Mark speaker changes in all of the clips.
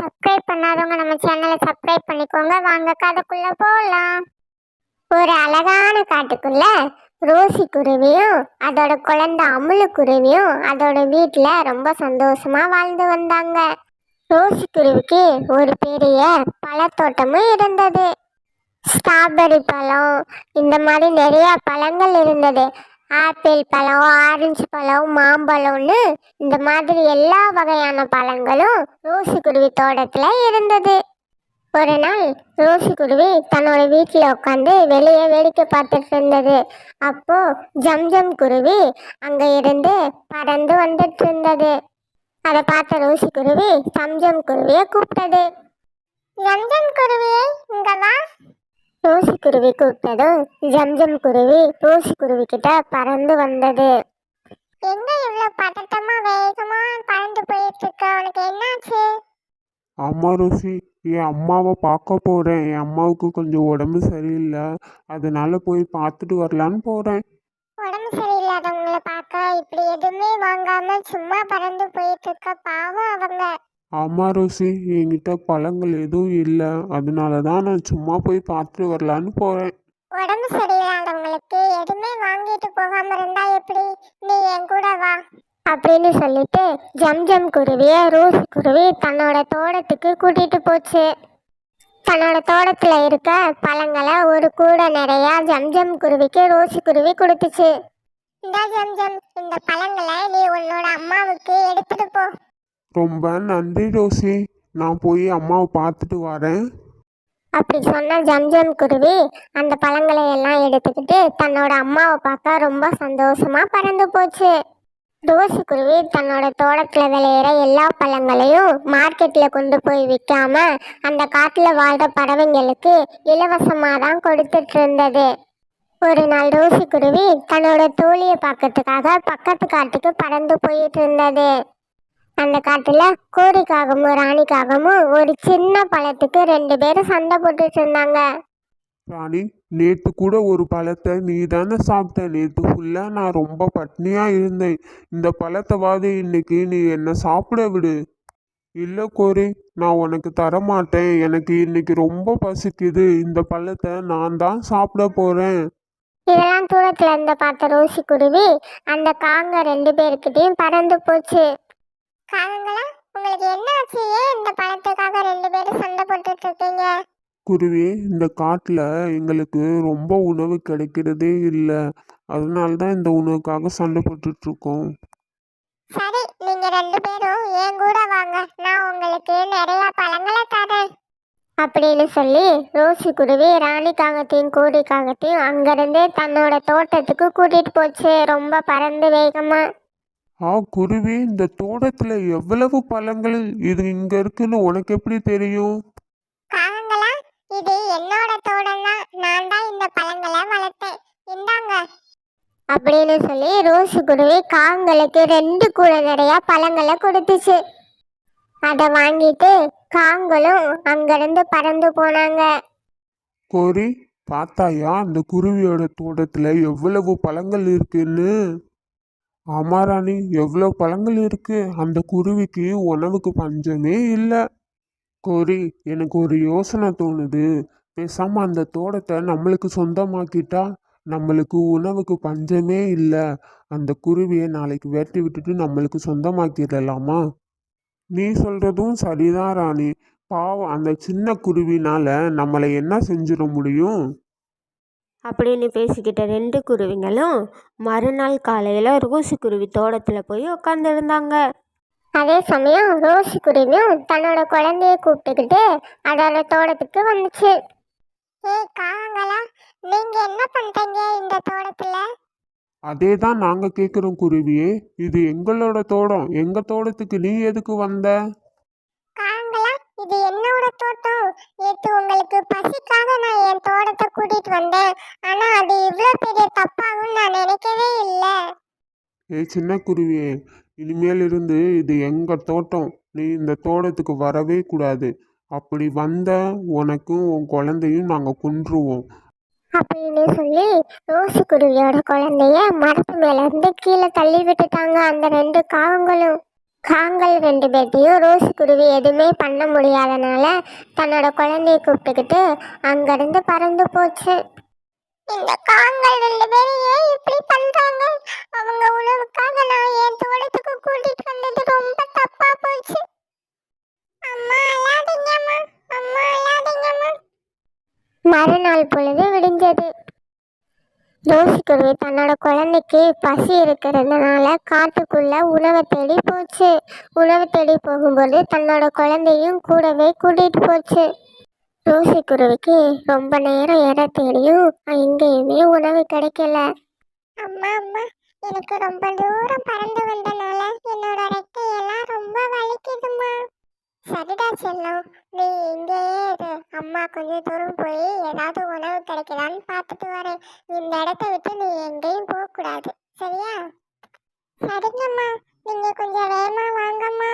Speaker 1: Subscribe பண்ணாதவங்க நம்ம சேனலை சப்ஸ்கிரைப் பண்ணிக்கோங்க. வாங்க கதைக்குள்ள போகலாம். ஒரு அழகான காட்டுக்குள்ள ரோசி குருவியும் அதோட குழந்தை அமுலு குருவியும் அதோட வீட்டுல ரொம்ப சந்தோஷமா வாழ்ந்து வந்தாங்க. ரோசி குருவிக்கு ஒரு பெரிய பழத்தோட்டமும் இருந்தது. ஸ்ட்ராபெரி பழம், இந்த மாதிரி நிறைய பழங்கள் இருந்தது. ஆப்பிள் பழம், ஆரஞ்சு பழம், மாம்பழம்னு இந்த மாதிரி எல்லா வகையான பழங்களும் ரோசி குருவி தோட்டத்துல இருந்தது. ஒரு நாள் ரோசி குருவி தன்னோட வீட்டில் உட்காந்து வெளியே வேடிக்கை பார்த்துட்டு இருந்தது. அப்போ ஜம் குருவி அங்க இருந்து பறந்து வந்துட்டு இருந்தது. அதை பார்த்த ரோசி குருவி ஜம் குருவியை கூப்பிட்டது. ஜம் குருவியை இங்க வா. ரோசி குருவி கூப்பிட்டதும் ஜம் குருவி ரோசி குருவி கிட்ட பறந்து வந்தது. எங்க இவ்வளவு பதட்டமா வேகமா பறந்து போயிட்டு இருக்க? உனக்கு என்னாச்சு?
Speaker 2: அம்மா ரோசி, என் அம்மாவை பார்க்க போகிறேன். என் அம்மாவுக்கு கொஞ்சம் உடம்பு சரியில்லை, அதனால போய் பார்த்துட்டு வரலான்னு போகிறேன்.
Speaker 1: உடம்பு சரியில்லாதவங்களை பார்க்க இப்படி எதுவுமே வாங்காம சும்மா பறந்து போயிட்டு இருக்க, பாவம் அவங்க.
Speaker 2: அம்மா ரோசி, என்கிட்ட பழங்கள் எதுவும் இல்லை, அதனால தான் நான் சும்மா போய் பார்த்துட்டு வரலான்னு போகிறேன்.
Speaker 1: உடம்பு சரியில்லாதவங்களுக்கு எதுவுமே வாங்கிட்டு போகாம இருந்தா எப்படி? நீ என் கூட வா அப்படின்னு சொல்லிட்டு ஜம் குருவிய ரோசி குருவி தன்னோட தோட்டத்துக்கு கூட்டிட்டு போச்சு. தன்னோட தோட்டத்துல இருக்க பழங்களை ஒரு கூட நிறைய ஜம் குருவிக்கு ரோசி குருவி கொடுத்துச்சு. இந்த ஜம் இந்த பழங்களை நீ உன்னோட அம்மாவுக்கு எடுத்துட்டு போ.
Speaker 2: ரொம்ப நன்றி ரோசி, நான் போய் அம்மாவை பார்த்துட்டு வரேன்.
Speaker 1: அப்படி சொன்ன ஜம் குருவி அந்த பழங்களை எல்லாம் எடுத்துக்கிட்டு தன்னோட அம்மாவை பார்க்க ரொம்ப சந்தோஷமா பறந்து போச்சு. ரோசி குருவி தன்னோட தோட்டத்துல விளையிற எல்லா பழங்களையும் மார்க்கெட்ல கொண்டு போய் விற்காம அந்த காட்டுல வாழ்ற பறவைங்களுக்கு இலவசமா தான் கொடுத்துட்டு இருந்தது. ஒரு நாள் ரோசி குருவி தன்னோட தோழியை பார்க்கறதுக்காக பக்கத்து காட்டுக்கு பறந்து போயிட்டு இருந்தது. அந்த காட்டுல கோரிக்காகவும் ராணிக்காகவும் ஒரு சின்ன பழத்துக்கு 2 பேரும் சண்டை போட்டுட்டு இருந்தாங்க.
Speaker 2: ராணி, நேற்று கூட ஒரு பழத்தை நீ தானே சாப்பிட்ட. நேற்று ஃபுல்லாக நான் ரொம்ப பட்னியாக இருந்தேன். இந்த பழத்தைவாது இன்னைக்கு நீ என்னை சாப்பிட விடு. இல்லை கோரி, நான் உனக்கு தரமாட்டேன். எனக்கு இன்னைக்கு ரொம்ப பசிக்குது. இந்த பழத்தை நான் தான் சாப்பிட போகிறேன்.
Speaker 1: இதெல்லாம் தூரத்துல இருந்து பார்த்த ரோசி குருவி அந்த காங்க 2 பேருக்கிட்டையும் பறந்து போச்சு. காகங்களா, உங்களுக்கு என்ன ஆச்சு? ஏன் இந்த பழத்துக்காக 2 பேரும் சண்டை போட்டுட்டு இருக்கீங்க?
Speaker 2: குருவி, இந்த காட்டில் எங்களுக்கு ரொம்ப உணவு கிடைக்கிறதே இல்லை, அதனால தான் இந்த உணவுக்காக சண்டை போட்டுட்ருக்கோம்.
Speaker 1: சரி, நீங்க 2 பேரும் என் கூட வாங்க, நான் உங்களுக்கு நிறைய பழங்களை தரேன் அப்படின்னு சொல்லி ரோசி குருவி ராணி காகத்தையும் கோடி காகத்தையும் அங்கிருந்து தன்னோட தோட்டத்துக்கு கூட்டிட்டு போச்சு, ரொம்ப பறந்து வேகமா.
Speaker 2: குருவி, இந்த தோட்டத்தில் எவ்வளவு பழங்கள் இது இங்கே இருக்குன்னு உனக்கு எப்படி தெரியும்?
Speaker 1: காகங்களா, இது என்னோட தோட்டம் தான். நான் தான் இந்த பழங்களை வளர்த்தேன், இந்தாங்க அப்படின்னு சொல்லி ரோசி குருவி காங்களுக்கு 2 கூட நிறைய பழங்களை கொடுத்துச்சு. அதை வாங்கிட்டு காங்களும் அங்கிருந்து பறந்து போனாங்க.
Speaker 2: கோரி, பார்த்தாயா அந்த குருவியோட தோட்டத்தில் எவ்வளவு பழங்கள் இருக்குன்னு? ஆமா ராணி, எவ்வளோ பழங்கள் இருக்கு. அந்த குருவிக்கு உணவுக்கு பஞ்சமே இல்லை. கோரி, எனக்கு ஒரு யோசனை தோணுது. பேசாம அந்த தோட்டத்தை நம்மளுக்கு சொந்தமாக்கிட்டா நம்மளுக்கு உணவுக்கு பஞ்சமே இல்லை. அந்த குருவியை நாளைக்கு வெட்டி விட்டுட்டு நம்மளுக்கு சொந்தமாக்கிடலாமா? நீ சொல்றதும் சரிதான் ராணி. பாவம், அந்த சின்ன குருவினால நம்மளை என்ன செஞ்சிட முடியும்?
Speaker 3: அப்படின்னு பேசிக்கிட்ட 2 குருவிங்களும் மறுநாள் காலையில் ரோசி குருவி தோட்டத்தில் போய் உட்காந்துருந்தாங்க.
Speaker 1: அதே சமயம் ரோசி குருவியும் தன்னோட குழந்தைய கூப்பிட்டுக்கிட்டு அதோட தோட்டத்துக்கு வந்துச்சு. ஏய் காகங்களா, நீங்க என்ன பண்றீங்க இந்த தோட்டத்துல?
Speaker 2: அதே தான் நாங்கள் கேட்குறோம் குருவியே. இது எங்களோட தோட்டம். எங்கள் தோட்டத்துக்கு நீ எதுக்கு வந்த?
Speaker 1: காகங்களா, இது என்னோட தோட்டம். நேற்று உங்களுக்கு பசிக்காக நான் என் தோட்டத்தை கூட்டிட்டு வந்தேன். ஆனா அது இவ்வளவு பெரிய தப்பாகும் நான் நினைக்கவே இல்லை.
Speaker 2: சின்ன குருவியே, இனிமேல் இருந்து இது எங்கள் தோட்டம். நீ இந்த தோட்டத்துக்கு வரவே கூடாது. அப்படி வந்த உனக்கும் உன் குழந்தையும் நாங்கள் கொன்றுவோம்
Speaker 1: அப்படின்னு சொல்லி ரோசி குருவியோட குழந்தைய மரத்து மேல இருந்து கீழே தள்ளி விட்டுட்டாங்க அந்த 2 காகங்களும். காங்கள் ரெண்டு பேர்த்தையும் ரோசி குருவி எதுவுமே பண்ண முடியாதனால தன்னோட குழந்தைய கூப்பிட்டுக்கிட்டு அங்கிருந்து பறந்து போச்சு. இந்த காங்கள் ரெண்டு பேரும் ஏன் இப்படி பண்றாங்க? அவங்க உணவுக்காக நான் என் தோட்டத்துக்கு கூட்டிட்டு வந்தது ரொம்ப தப்பா போச்சு. அம்மா அழாதீங்கம்மா, அம்மா அழாதீங்கம்மா. மறுநாள் பொழுது விடிஞ்சது. ரோசிக்குருவி தன்னோட குழந்தைக்கு பசி இருக்கிறதுனால காட்டுக்குள்ள உணவை தேடி போச்சு. உணவு தேடி போகும்போது தன்னோட குழந்தையும் கூடவே கூட்டிட்டு போச்சு. ரோசிக்குருவிக்கு ரொம்ப நேரம் இற தேடியும் எங்கேயுமே உணவு கிடைக்கல. அம்மா அம்மா, எனக்கு ரொம்ப தூரம் பறந்து வந்தனால என்னோட ரெக்கையெல்லாம் ரொம்ப வலிக்குதுமா. சரிடா செல்லம், நீ இங்கேயே இரு. அம்மா கொஞ்சம் தூரம் போய் ஏதாவது உணவு கிடைக்குதான்னு பார்த்துட்டு வரேன். இந்த இடத்த விட்டு நீ எங்கேயும் போகக்கூடாது, சரியா? சரிங்கம்மா, நீங்க கொஞ்சம் வேகமா வாங்கம்மா.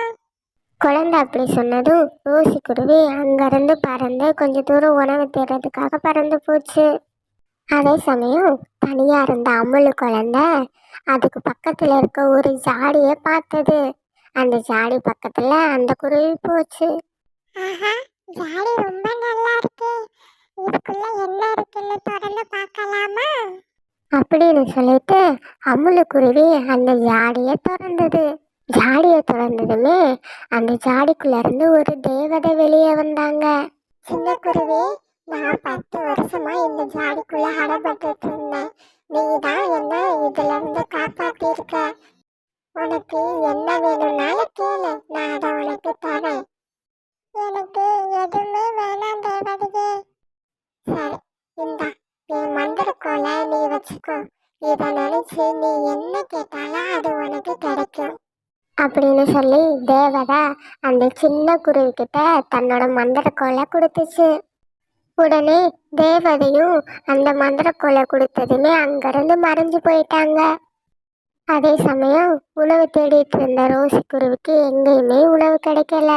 Speaker 1: குழந்தை அப்படி சொன்னதும் ரோசிக்குருவி அங்கிருந்து பறந்து கொஞ்சம் தூரம் உணவு தேடுறதுக்காக பறந்து போச்சு. அதே சமயம் தனியா இருந்த அமுலு குழந்தை அதுக்கு பக்கத்துல இருக்க ஒரு ஜாடியை பார்த்தது. அந்த ஜாடி பக்கத்துல அந்த குருவி போச்சு. ஆஹா, ஜாடி ரொம்ப நல்லா இருக்கு. இதுக்குள்ள என்ன இருக்குன்னு திறந்து பார்க்கலாமா அப்படின்னு சொல்லிட்டு அமுலு குருவி அந்த ஜாடியை திறந்தது. ஜாடியை திறந்ததுமே அந்த ஜாடிக்குள்ள இருந்து ஒரு தேவதை வெளியே வந்தாங்க. சின்ன குருவி, நான் 10 வருஷமா இந்த ஜாடிக்குள்ள அடப்பட்டு இருந்தேன். நீ தான் என்ன இதுல இருந்து காப்பாத்தி இருக்க. உனக்கு என்ன வேணும்னாலும் கேளு, நான் அதை உனக்கு தரேன். எனக்கு எதுவுமே வேணாம் தேவதையே. சரி, இந்தா என் மந்திரக்கோலை நீ வச்சுக்கோ. இதை நினைச்சு நீ என்ன கேட்டாலும் அது உனக்கு கிடைக்கும் அப்படின்னு சொல்லி தேவதை அந்த சின்ன குருவிக்கிட்ட தன்னோட மந்திரக்கோலை கொடுத்துச்சு. உடனே தேவதையும் அந்த மந்திரக்கோலை கொடுத்ததுமே அங்கிருந்து மறைஞ்சு போயிட்டாங்க. அதே சமயம் உணவு தேடிட்டு இருந்த ரோசி குருவிக்கு எங்கேயுமே உணவு கிடைக்கல.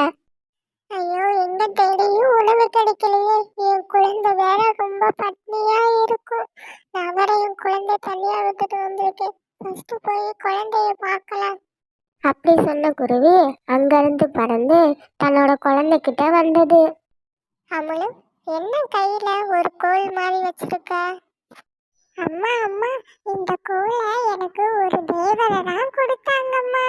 Speaker 1: ஐயோ, எங்க தேடியும் உணவு கிடைக்கலையே. என் குழந்தை வேற ரொம்ப பட்னியா இருக்கும். நான் வேற என் குழந்தை தனியா விட்டுட்டு வந்திருக்கேன். ஃபர்ஸ்ட் போய் குழந்தைய பார்க்கலாம் அப்படி சொன்ன குருவி அங்கிருந்து பறந்து தன்னோட குழந்தைகிட்ட வந்தது. அமுலு, என்ன கையில ஒரு கோல் மாதிரி வச்சிருக்க? அம்மா அம்மா, இந்த கோலை எனக்கு ஒரு தேவதை தான் கொடுத்தாங்கம்மா.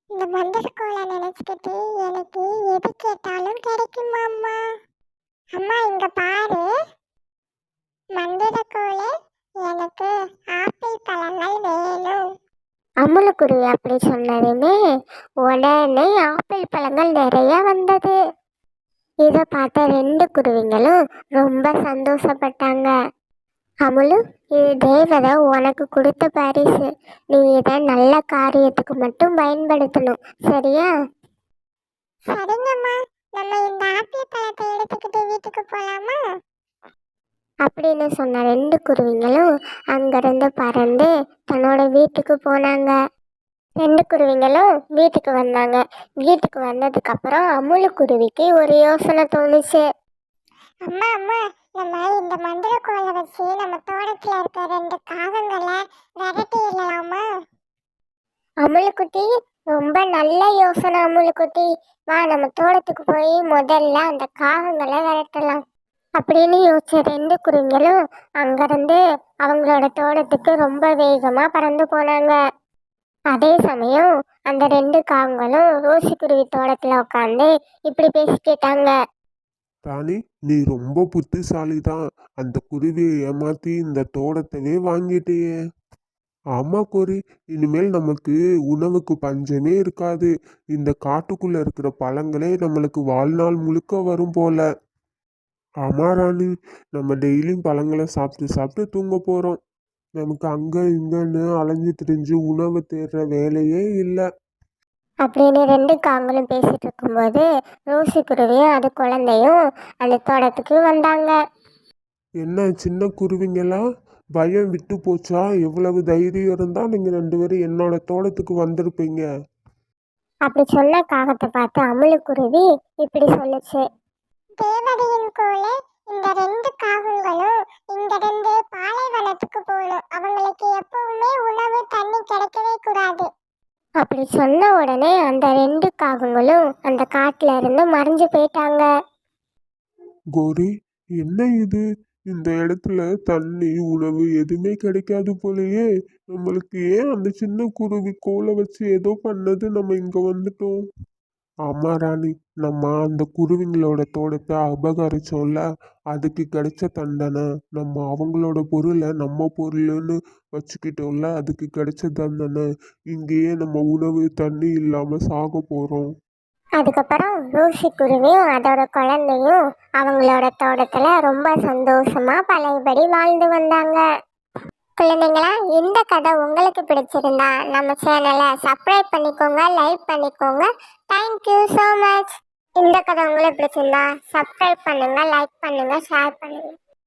Speaker 1: இந்த மந்திரக்கோலை நினைச்சுக்கிட்டு எனக்கு எது கேட்டாலும் கிடைக்குமா அம்மா? அம்மா இங்க பாரு, மந்திரக்கோலை எனக்கு ஆப்பிள் பழங்கள் வேணும். அமுலக்குருவி அப்படி சொன்னதுமே உடனே ஆப்பிள் பழங்கள் நிறைய வந்தது. இதை பார்த்த 2 குருவிங்களும் ரொம்ப சந்தோஷப்பட்டாங்க. அமுலு, இது தேவதை உனக்கு கொடுத்த பரிசு. நீ இதை நல்ல காரியத்துக்கு மட்டும் பயன்படுத்தணும், சரியா? சரிங்கம்மா, நம்ம இந்த ஆப்பிள் பழத்தை எடுத்துக்கிட்டு வீட்டுக்கு போலாமா அப்படின்னு சொன்ன 2 குருவிங்களும் அங்கிருந்து பறந்து தன்னோட வீட்டுக்கு போனாங்க. 2 குருவிங்களும் வீட்டுக்கு வந்தாங்க. வீட்டுக்கு வந்ததுக்கு அப்புறம் அமுலு குருவிக்கு ஒரு யோசனை தோணுச்சு. அம்மா அம்மா, நம்ம இந்த மந்திரக்கோலை வச்சு நம்ம தோட்டத்துல இருக்க 2 காகங்களை விரட்டிடலாமா? அமுலுக்குட்டி, ரொம்ப நல்ல யோசனை அமுலுக்குட்டி. வா, நம்ம தோட்டத்துக்கு போய் முதல்ல அந்த காகங்களை விரட்டலாம் அப்படின்னு யோசிச்ச 2 குருவிங்களும் அங்கிருந்து அவங்களோட தோட்டத்துக்கு ரொம்ப வேகமா பறந்து போனாங்க. அதே சமயம் அந்த 2 காகங்களும் ரோசி குருவி தோட்டத்துல உட்காந்து இப்படி பேசிக்கிட்டாங்க.
Speaker 2: ராணி, நீ ரொம்ப புத்திசாலி தான். அந்த குருவியை ஏமாத்தி இந்த தோட்டத்தவே வாங்கிட்டியே. ஆமா கோரி, இனிமேல் நமக்கு உணவுக்கு பஞ்சமே இருக்காது. இந்த காட்டுக்குள்ள இருக்கிற பழங்களே நம்மளுக்கு வாழ்நாள் முழுக்க வரும் போல. ஆமா ராணி, நம்ம டெய்லியும் பழங்களை சாப்பிட்டு சாப்பிட்டு தூங்க போறோம். நமக்கு அங்க இங்கன்னு அலைஞ்சு திரிஞ்சு உணவு தேடுற வேலையே இல்லை.
Speaker 1: அப்படின்னு 2 காங்களும் பேசிட்டு இருக்கும்போது ரோசி குருவியும் அது குழந்தையும் அந்த தோட்டத்துக்கு வந்தாங்க.
Speaker 2: என்ன சின்ன குருவிங்களா, பயம் விட்டு போச்சா? எவ்வளவு தைரியம் இருந்தா நீங்க 2 பேரும் என்னோட தோட்டத்துக்கு வந்திருப்பீங்க.
Speaker 1: அப்படி சொன்ன காகத்தை பார்த்து அமுலு குருவி இப்படி சொல்லுச்சு. தேவதையின் கோலை, இந்த 2 காகங்களும் இங்க இருந்து பாலைவனத்துக்கு போகணும். அவங்களுக்கு எப்பவுமே உணவு தண்ணி கிடைக்கவே கூடாது. அப்படி சொன்ன உடனே அந்த 2 காகங்களும் அந்த காட்டுல இருந்து மறைஞ்சு போயிட்டாங்க.
Speaker 2: கோரி, என்ன இது? இந்த இடத்துல தண்ணி உணவு எதுவுமே கிடைக்காது போலயே. நம்மளுக்கு ஏன் அந்த சின்ன குருவி கோலை வச்சு ஏதோ பண்ணது நம்ம இங்க வந்துட்டோம்? ஆமா ராணி, நம்ம அந்த குருவிங்களோட தோட்டத்தை அபகரிச்சோம்ல, அதுக்கு கிடைச்ச தண்டனை. நம்ம அவங்களோட பொருளை நம்ம பொருள்னு வச்சுக்கிட்டோம்ல, அதுக்கு கிடைச்ச தண்டனை. இங்கேயே நம்ம உணவு தண்ணி இல்லாம சாக போறோம்.
Speaker 1: அதுக்கப்புறம் ரோசி குருவியும் அதோட குழந்தையும் அவங்களோட தோட்டத்துல ரொம்ப சந்தோஷமா பழையபடி வாழ்ந்து வந்தாங்க. குழந்தைங்களா, இந்த கதை உங்களுக்கு பிடிச்சிருந்தா நம்ம சேனலை சப்ஸ்கிரைப் பண்ணிக்கோங்க, லைக் பண்ணிக்கோங்க. Thank you so much. இந்த கதை உங்களுக்கு பிடிச்சிருந்தா சப்ஸ்கிரைப் பண்ணுங்க, லைக் பண்ணுங்க, ஷேர் பண்ணுங்க.